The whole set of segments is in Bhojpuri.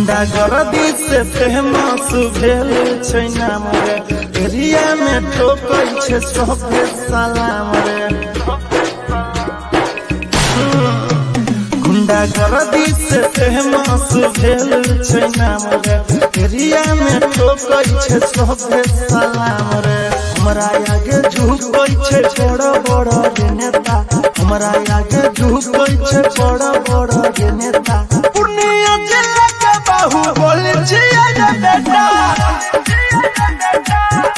गुंडागर्दी से फेमस भेल छै नाम रे, एरिया में ठोकै छै सबके सलाम रे। गुंडागर्दी से फेमस भेल छै नाम रे, एरिया में ठोकै छै सबके सलाम रे। हमरा आगे झुकै छै बड़ बड़ नेता, हमरा आगे झुकै छै बड़ बड़ नेता। पूर्णिया जिला के बाहुबली छियै रे बेटा,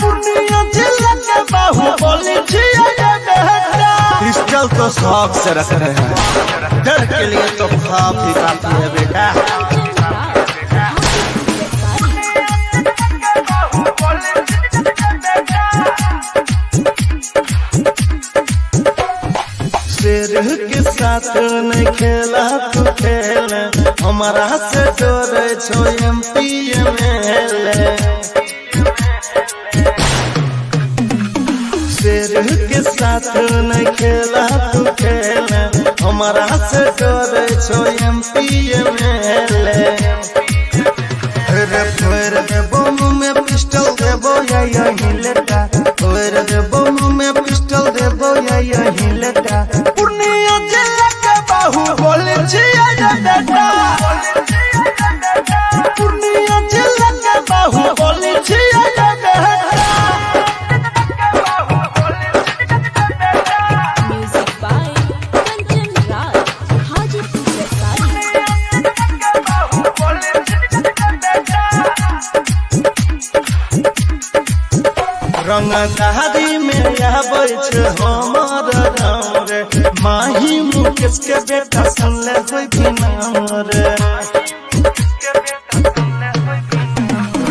पूर्णिया जिला के बाहुबली छियै रे बेटा। पिस्टल तो शौक से रखते हैं, डर के लिए तो काफी काफी है बेटा। शेर के साथ नहीं खेला तू खेल, हमारा से डरे छो MP MLA। शेर के साथ नहीं खेला तू खेल, हमारा से डरे छो MP MLA। फेर देबो मुँह में पिस्टल देबो या यही लेटा, फेर देबो मुँह में पिस्टल देबो या यही लेटा। पूर्णिया जिला के बाहुबली छियै रे बेटा, पूर्णिया जिला के बाहुबली छियै रे बेटा। Music by Kanchan Raj, Hajipur Vaisali। रंगदारी में आबै छै हमर गाँव रे, माही मुकेश के बेटा सुन ले होय भी नाम रे।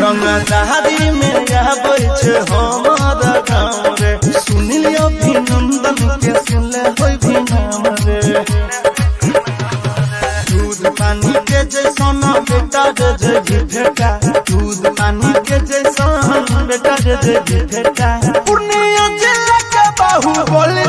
रंगदारी में आबै छै हमर गाँव रे, सुन लियो अभिनंदन के सुन ले होय भी नाम रे। दूध पानी के जैसन बेटा जे भेटा, दूध पानी के जैसन बेटा जे भेटा। पूर्णिया जिला के बाहुबली